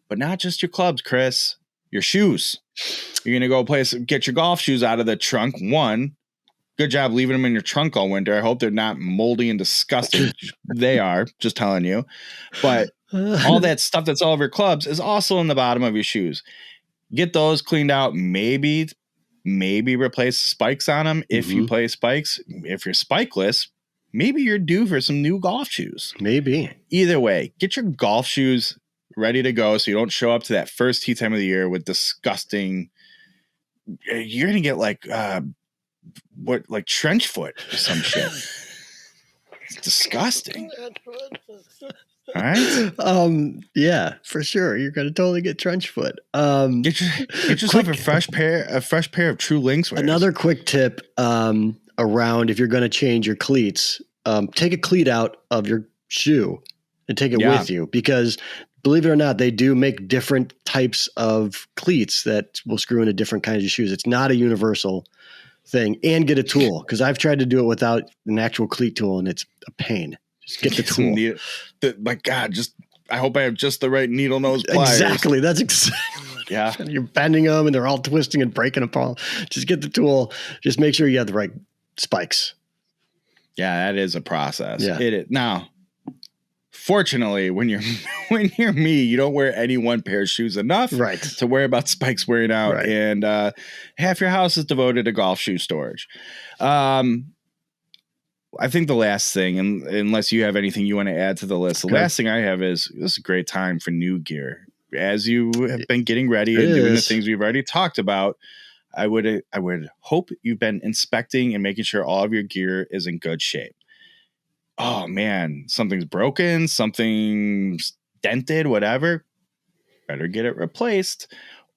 But not just your clubs, Chris, your shoes. You're going to go get your golf shoes out of the trunk. One, good job leaving them in your trunk all winter. I hope they're not moldy and disgusting. They are, just telling you. But all that stuff that's all over your clubs is also in the bottom of your shoes. Get those cleaned out. Maybe replace the spikes on them if you play spikes. If you're spikeless, maybe you're due for some new golf shoes. Maybe. Either way, get your golf shoes ready to go so you don't show up to that first tee time of the year with disgusting. You're going to get like trench foot or some shit. It's disgusting. All right. Yeah, for sure. You're gonna totally get trench foot. Get yourself a fresh pair of True Links wears. Another quick tip around if you're gonna change your cleats, take a cleat out of your shoe and take it with you because believe it or not, they do make different types of cleats that will screw into different kinds of shoes. It's not a universal thing. And get a tool because I've tried to do it without an actual cleat tool and it's a pain. Just get the tool. My God, I hope I have just the right needle nose pliers. Exactly. That's exactly. Yeah. You're bending them and they're all twisting and breaking apart. Just get the tool. Just make sure you have the right spikes. Yeah, that is a process. Yeah. It is. Now, fortunately, when you're me, you don't wear any one pair of shoes enough to worry about spikes wearing out. Right. And half your house is devoted to golf shoe storage. I think the last thing, and unless you have anything you want to add to the list, the last thing I have is this is a great time for new gear. As you have been getting ready and doing the things we've already talked about, I would hope you've been inspecting and making sure all of your gear is in good shape. Oh man, something's broken, something's dented, whatever. Better get it replaced.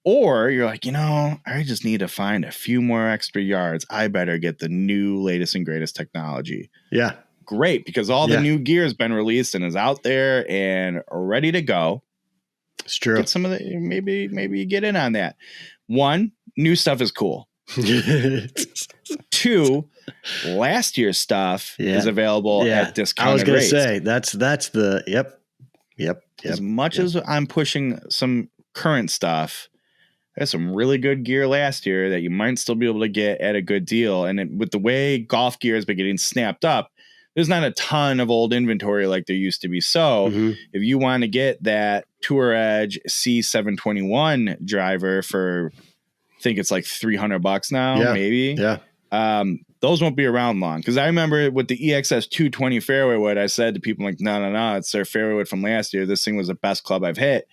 Or you're like, I just need to find a few more extra yards. I better get the new latest and greatest technology. Yeah. Great, because all the new gear has been released and is out there and ready to go. It's true. Get some of the maybe you get in on that. One, new stuff is cool. Two, last year's stuff is available at discounted I was going to rates. say that's the yep. As much as I'm pushing some current stuff, There's some really good gear last year that you might still be able to get at a good deal. And with the way golf gear has been getting snapped up, there's not a ton of old inventory like there used to be. So if you want to get that Tour Edge C721 driver for, I think it's like $300 now, maybe. Yeah. Those won't be around long. Because I remember with the EXS 220 fairway wood, I said to people like, no, it's their fairway wood from last year. This thing was the best club I've hit.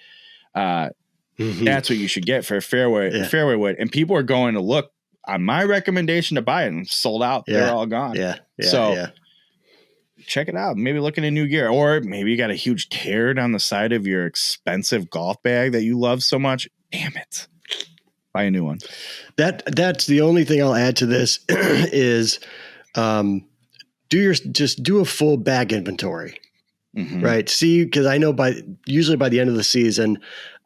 That's what you should get for a fairway wood. And people are going to look on my recommendation to buy it and sold out. Yeah. They're all gone. Check it out. Maybe look at a new gear, or maybe you got a huge tear down the side of your expensive golf bag that you love so much. Damn it. Buy a new one. That's the only thing I'll add to this is just do a full bag inventory. Right. See, because I know usually by the end of the season,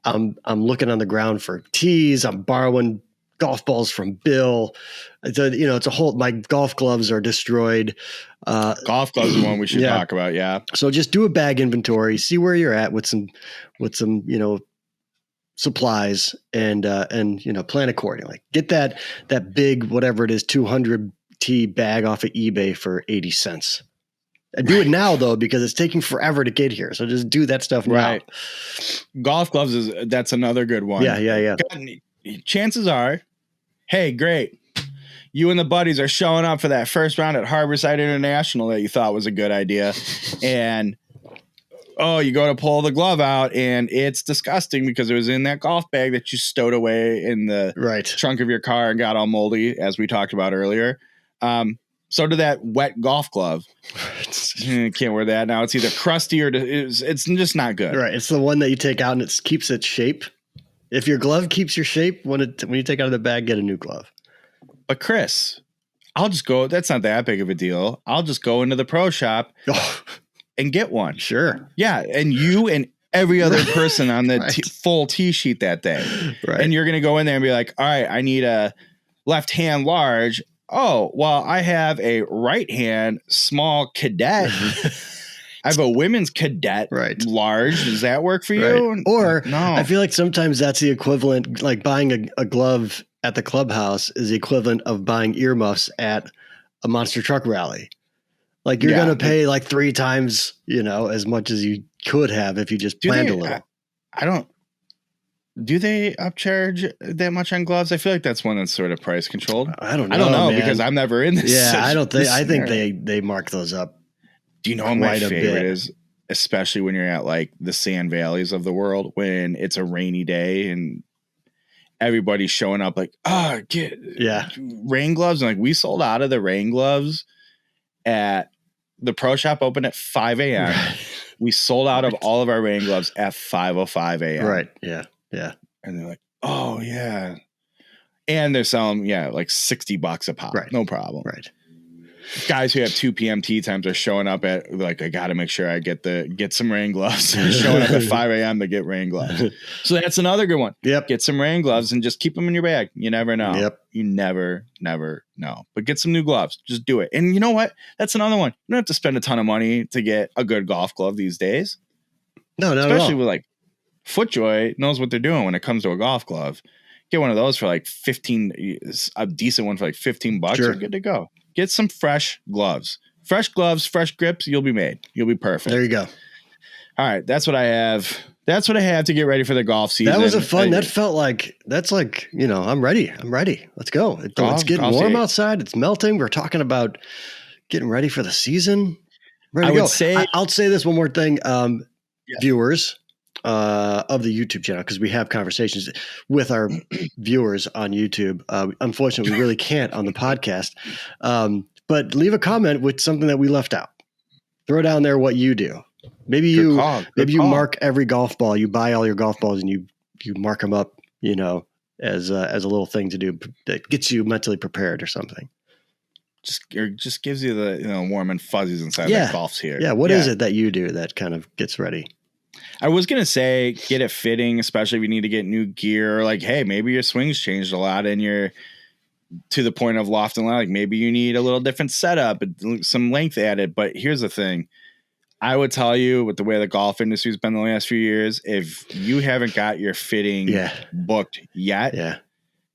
I'm looking on the ground for tees. I'm borrowing golf balls from Bill. It's a whole. My golf gloves are destroyed. Golf gloves is one we should talk about. Yeah. So just do a bag inventory. See where you're at with some supplies and plan accordingly. Get that big whatever it is 200 tee bag off of eBay for 80 cents. Do it now though, because it's taking forever to get here. So just do that stuff now. Right. Golf gloves that's another good one. Yeah. Chances are, hey, great. You and the buddies are showing up for that first round at Harborside International that you thought was a good idea. And you go to pull the glove out and it's disgusting because it was in that golf bag that you stowed away in the trunk of your car and got all moldy, as we talked about earlier. So did that wet golf glove. Can't wear that now. It's either crusty or it's just not good. Right. It's the one that you take out and it keeps its shape. If your glove keeps your shape, when you take out of the bag, get a new glove. But Chris, I'll just go. That's not that big of a deal. I'll just go into the pro shop and get one. Sure. Yeah. And you and every other person on the full tee sheet that day. Right. And you're going to go in there and be like, all right, I need a left hand large. Oh, well, I have a right hand small cadet. I have a women's cadet large. Does that work for you? Right. Or no. I feel like sometimes that's the equivalent, like buying a glove at the clubhouse is the equivalent of buying earmuffs at a monster truck rally. Like you're going to pay like 3 times, as much as you could have if you just planned a little. Do they upcharge that much on gloves? I feel like that's one that's sort of price controlled. I don't know man. Because I'm never in this. Yeah, I think they mark those up. Do you know what my favorite is? Especially when you're at like the Sand Valleys of the world, when it's a rainy day and everybody's showing up like, get rain gloves. And like we sold out of the rain gloves at the pro shop open at 5 a.m. Right. We sold out of all of our rain gloves at 5:05 a.m. Right. Yeah. Yeah. And they're like, oh yeah. And they're selling, like $60 a pop. Right. No problem. Right. Guys who have 2 p.m. tee times are showing up at like, I got to make sure I get some rain gloves. Showing up at 5 a.m. to get rain gloves. So that's another good one. Yep. Get some rain gloves and just keep them in your bag. You never know. Yep. You never know. But get some new gloves. Just do it. And you know what? That's another one. You don't have to spend a ton of money to get a good golf glove these days. No, not especially at all. With like FootJoy knows what they're doing when it comes to a golf glove. Get one of those for like a decent one for like $15. Sure. You're good to go. Get some fresh gloves, fresh grips. You'll be made. You'll be perfect. There you go. All right. That's what I have. That's what I have to get ready for the golf season. That was that felt like, I'm ready. Let's go. It's getting warm outside. It's melting. We're talking about getting ready for the season. I'll say this one more thing. Viewers of the YouTube channel, because we have conversations with our viewers on YouTube. Unfortunately, we really can't on the podcast. But leave a comment with something that we left out. Throw down there what you do. Maybe you mark every golf ball. You buy all your golf balls and you mark them up, as a little thing to do that gets you mentally prepared or something. Just gives you the warm and fuzzies inside that golf's here. Yeah. What is it that you do that kind of gets ready? I was going to say, get it fitting, especially if you need to get new gear. Like, hey, maybe your swing's changed a lot and you're to the point of loft and line. Like maybe you need a little different setup, some length added. But here's the thing. I would tell you, with the way the golf industry's been the last few years, if you haven't got your fitting booked yet,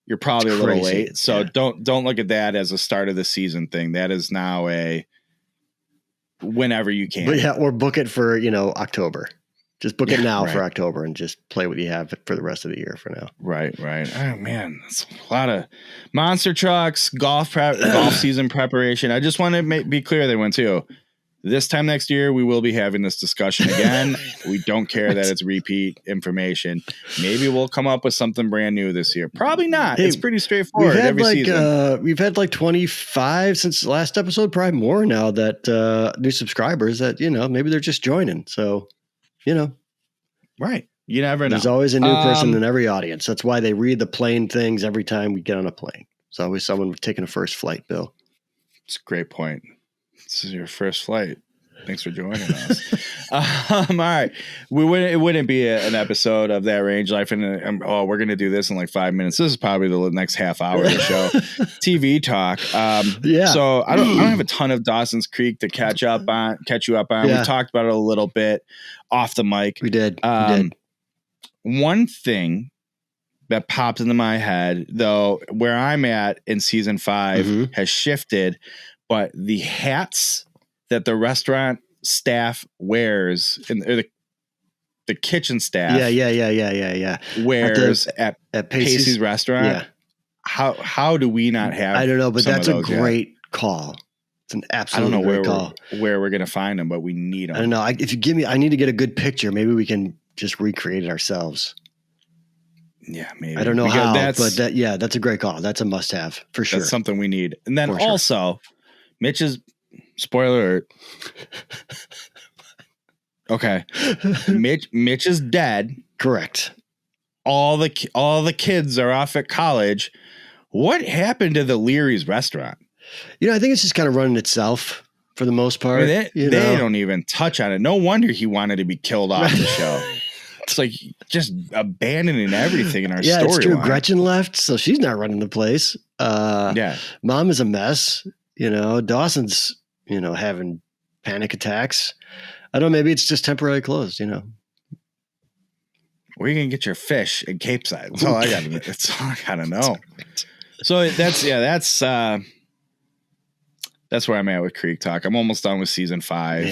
you're probably a little late. So don't look at that as a start of the season thing. That is now a whenever you can. But or book it for, October. Just book it now for October and just play what you have for the rest of the year for now. Right. Oh man, that's a lot of monster trucks, golf season preparation. I just want to be clear there one too. This time next year, we will be having this discussion again. We don't care that it's repeat information. Maybe we'll come up with something brand new this year. Probably not. It's pretty straightforward every season. We've had like 25 since the last episode, probably more now, that new subscribers that, maybe they're just joining. So, Right. You never know. There's always a new person in every audience. That's why they read the plane things every time we get on a plane. There's always someone taking a first flight, Bill. It's a great point. This is your first flight. Thanks for joining us. All right. It wouldn't be an episode of That Range Life. And we're going to do this in like 5 minutes. This is probably the next half hour of the show. TV talk. So I don't have a ton of Dawson's Creek to catch you up on. We talked about it a little bit off the mic. We did. One thing that popped into my head, though, where I'm at in season 5 has shifted. But the hats that the restaurant staff wears, or the kitchen staff, wears at Pacey's restaurant. How do we not have? I don't know, but that's a great call. It's an absolute great call. Where we're gonna find them, but we need them. I don't know. If you give me, I need to get a good picture. Maybe we can just recreate it ourselves. Yeah, maybe. I don't know how, but that's a great call. That's a must-have for sure. That's something we need. And then also. Mitch's spoiler alert. Okay. Mitch is dead. Correct. All the kids are off at college. What happened to the Leary's restaurant? I think it's just kind of running itself for the most part. They don't even touch on it. No wonder he wanted to be killed off the show. It's like just abandoning everything in our story. Yeah, it's true. Gretchen left, so she's not running the place. Mom is a mess. Dawson's, having panic attacks. I don't know. Maybe it's just temporarily closed, Where are you going to get your fish in Cape Side? That's all I got to know. So that's where I'm at with Creek Talk. I'm almost done with season 5.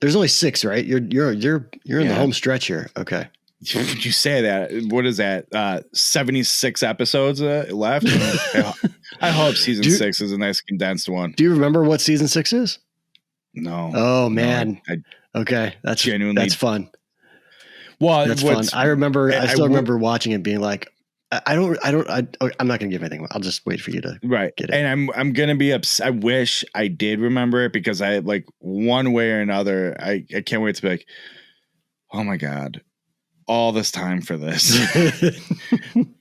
There's only 6, right? You're in the home stretch here. Okay. Did you say that? What is that? 76 episodes left? I hope season 6 is a nice condensed one. Do you remember what season 6 is? No. Oh man. Okay. That's fun. Well, that's fun. I still remember watching it being like, I'm not going to give anything. I'll just wait for you to get it. And I'm going to be upset. I wish I did remember it because I like one way or another, I can't wait to be like, oh my God. All this time for this.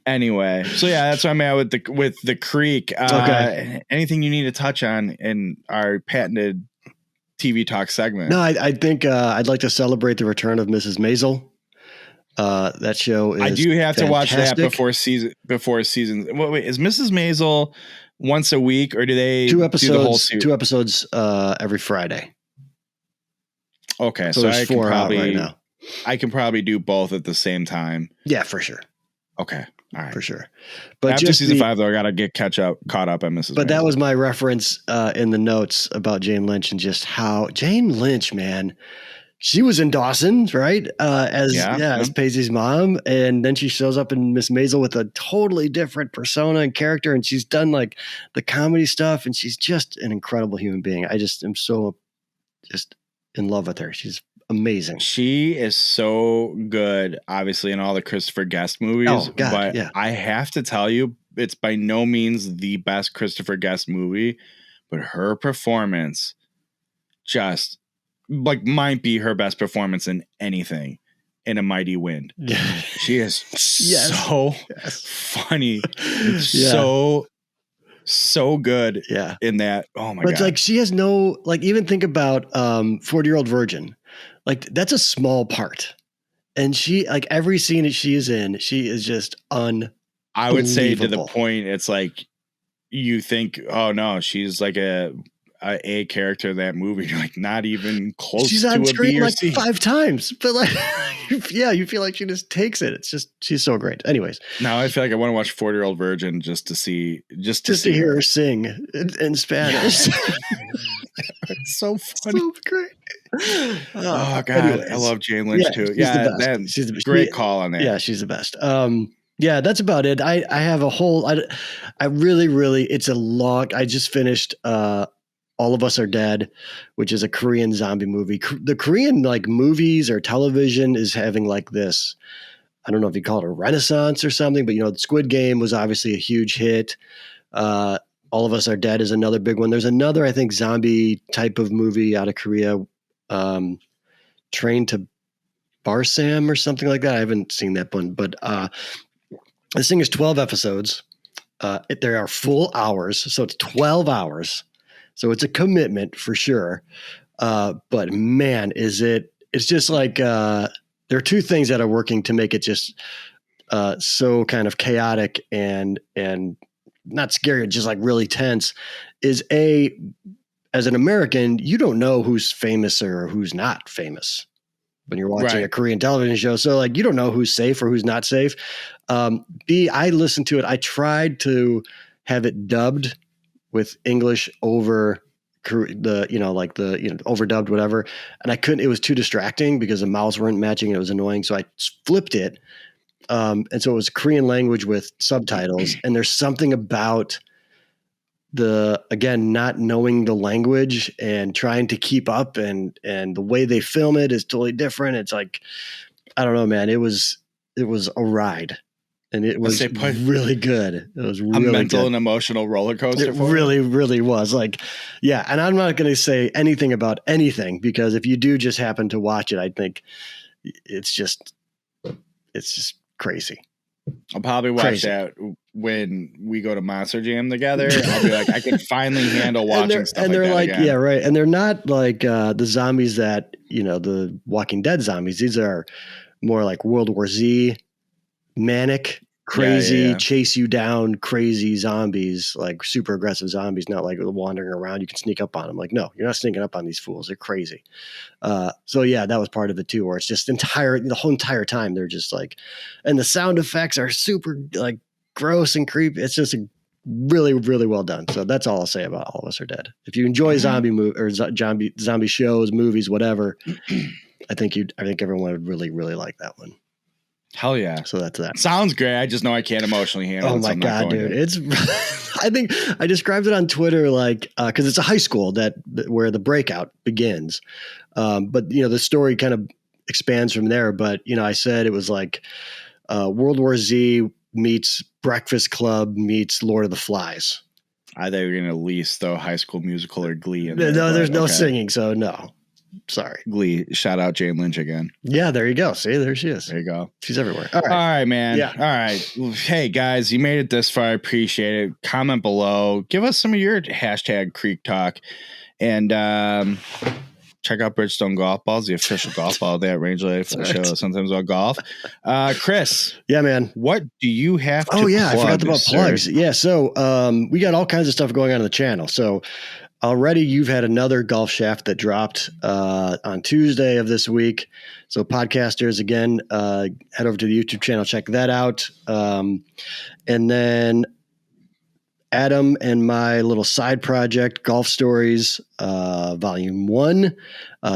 Anyway, so that's where I'm at with the Creek. Anything you need to touch on in our patented TV talk segment? No, I think I'd like to celebrate the return of Mrs. Maisel. That show is I do have to watch that before season. Wait, is Mrs. Maisel once a week, or do they 2 episodes? Do the whole series? 2 episodes every Friday. Okay, so there's 4 out right now. I can probably do both at the same time. Yeah, for sure. Okay. All right. For sure. But after season 5, though, I got to get caught up on Mrs. But Maisel. that was my reference in the notes about Jane Lynch and just how Jane Lynch, man, she was in Dawson, right? As Paisley's mom. And then she shows up in Miss Maisel with a totally different persona and character. And she's done like the comedy stuff. And she's just an incredible human being. I just am so just in love with her. She's amazing. She is so good, obviously, in all the Christopher Guest movies. Oh, God, but yeah. I have to tell you, it's by no means the best Christopher Guest movie, but her performance just like might be her best performance in anything in A Mighty Wind. She is so funny. So good in that. Oh my God. But it's like she has no, like, even think about 40-Year-Old Virgin. Like, that's a small part. And she, like, every scene that she is in, she is just unbelievable. I would say to the point, it's like, you think, oh no, she's like a a character in that movie, like not even close she's to on a screen B or like C. 5 times, but like, yeah, you feel like she just takes it. It's just, she's so great. Anyways. Now I feel like I want to watch 40-Year-Old Virgin just to hear her sing in Spanish. It's so funny. So great. Oh God, anyways. I love Jane Lynch too. She's Yeah, the best. She's the great call on that. Yeah, she's the best. Yeah, that's about it. I have a whole. I really. It's a long. I just finished. All of Us Are Dead, which is a Korean zombie movie. The Korean like movies or television is having like this. I don't know if you call it a renaissance or something, but Squid Game was obviously a huge hit. All of Us Are Dead is another big one. There's another, I think, zombie type of movie out of Korea, Train to Barsam or something like that. I haven't seen that one, but this thing is 12 episodes. There are full hours, so it's 12 hours. So it's a commitment for sure. But man, it's just like there are two things that are working to make it just so kind of chaotic and not scary, just like really tense. Is as an American, you don't know who's famous or who's not famous when you're watching a Korean television show. So like, you don't know who's safe or who's not safe. I listened to it. I tried to have it dubbed with English over overdubbed, whatever. And I couldn't, it was too distracting because the mouths weren't matching and it was annoying. So I flipped it. And so it was Korean language with subtitles. And there's something about not knowing the language and trying to keep up and the way they film it is totally different. It's like, I don't know, man, it was a ride and it was really good. It was really a mental good. And emotional roller coaster. It really, really was like, yeah. And I'm not going to say anything about anything because if you do just happen to watch it, I think it's just crazy. I'll probably watch that when we go to Monster Jam together. I'll be like, I can finally handle watching stuff and they're like that again. Yeah, right. And they're not like the zombies that, the Walking Dead zombies. These are more like World War Z, manic, crazy, chase you down, crazy zombies, like super aggressive zombies, not like wandering around. You can sneak up on them. Like, no, you're not sneaking up on these fools. They're crazy. So yeah, that was part of it too, where it's just the whole entire time they're just like, and the sound effects are super like gross and creepy. It's just really, really well done. So that's all I'll say about All of Us Are Dead. If you enjoy zombie shows, movies, whatever, I think everyone would really, really like that one. Hell yeah. So that's that. Sounds great. I just know I can't emotionally handle it. Oh my God, dude. It's, I think I described it on Twitter, like, cause it's a high school where the breakout begins. But the story kind of expands from there. But, I said it was like, World War Z meets Breakfast Club meets Lord of the Flies. I thought you were going to at least throw High School Musical or Glee in there. No, there's no singing. So no. Sorry. Glee. Shout out Jane Lynch again. Yeah, there you go. See, there she is. There you go. She's everywhere. All right, man. Yeah. All right. Hey, guys, you made it this far. I appreciate it. Comment below. Give us some of your hashtag Creek Talk. And check out Bridgestone Golf Balls, the official golf ball there at Range Life show. Sometimes about golf. Chris. Yeah, man. What do you have to plug, I forgot about sir? Plugs. Yeah, so we got all kinds of stuff going on the channel. So already you've had another golf shaft that dropped on Tuesday of this week. So podcasters, again, head over to the YouTube channel, check that out. And then Adam and my little side project, Golf Stories, Volume 1.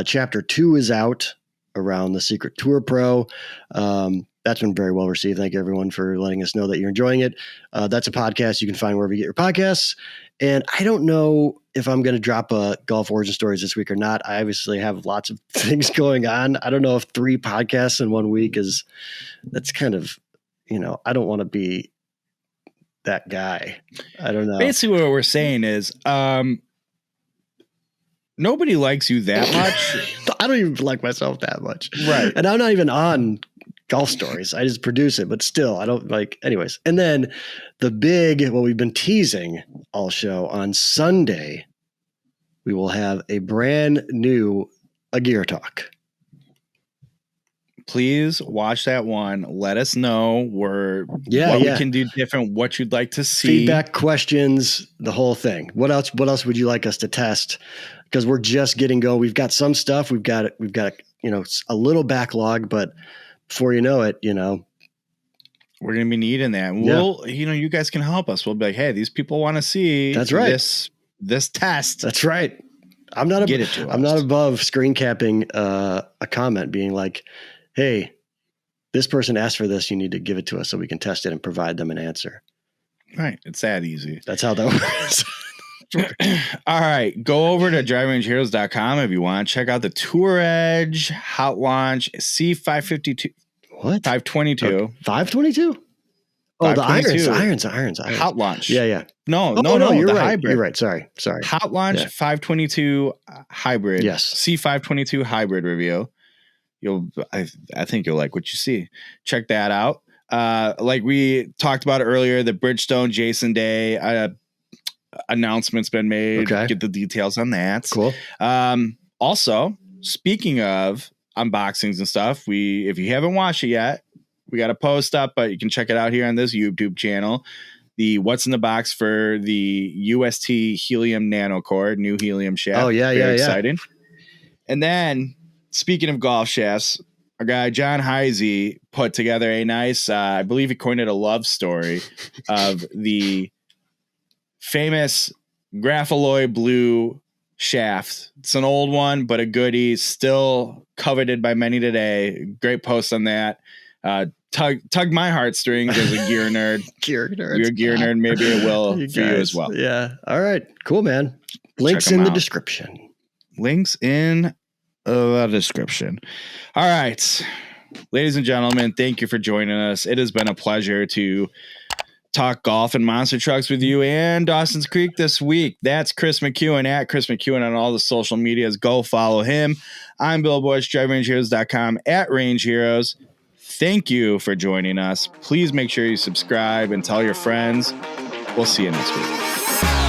Chapter 2 is out around the Secret Tour Pro. That's been very well received. Thank you, everyone, for letting us know that you're enjoying it. That's a podcast you can find wherever you get your podcasts. And I don't know if I'm going to drop a Golf Origin Stories this week or not. I obviously have lots of things going on. I don't know if 3 podcasts in 1 week that's kind of, I don't want to be that guy. I don't know. Basically what we're saying is nobody likes you that much. I don't even like myself that much. Right. And I'm not even on Golf Stories. I just produce it, but still I don't like, anyways. And then the big, what we've been teasing all show on Sunday, we will have a brand new A Gear Talk. please watch that one. Let us know what we can do different, what you'd like to see. Feedback, questions, the whole thing. What else would you like us to test? Because we're just getting going. We've got some stuff. We've got a little backlog, but before you know it, we're going to be needing that. We'll, you guys can help us. We'll be like, hey, these people want to see this test. That's right. I'm not above screen capping a comment being like, hey, this person asked for this. You need to give it to us so we can test it and provide them an answer. Right. It's that easy. That's how that works. All right. Go over to driverangeheroes.com if you want. Check out the Tour Edge Hot Launch C552. What? 522. 522? Oh, the irons. Hot Launch. Yeah. No, you're right. Hybrid. You're right. Sorry. Hot Launch 522 Hybrid. Yes. C522 Hybrid review. I think you'll like what you see. Check that out. Like we talked about earlier, the Bridgestone Jason Day announcement's been made. Okay. Get the details on that. Cool. Also, speaking of unboxings and stuff, if you haven't watched it yet, we got a post up, but you can check it out here on this YouTube channel. The what's in the box for the UST Helium Nano Core, new helium shaft. Oh yeah, Very exciting. And then speaking of golf shafts, our guy John Heisey put together a nice, I believe he coined it a love story of the famous Graphalloy blue shaft. It's an old one, but a goodie, still coveted by many today. Great post on that. Tug my heartstrings as a gear nerd. You're a gear nerd. Maybe it will for you as well. Yeah. All right. Cool, man. Links in the description. Links in the description. All right. Ladies and gentlemen, thank you for joining us. It has been a pleasure to talk golf and monster trucks with you and Dawson's Creek this week. That's Chris McEwen at Chris McEwen on all the social medias. Go follow him. I'm Bill Bush, driverangeheroes.com at Range Heroes. Thank you for joining us. Please make sure you subscribe and tell your friends. We'll see you next week.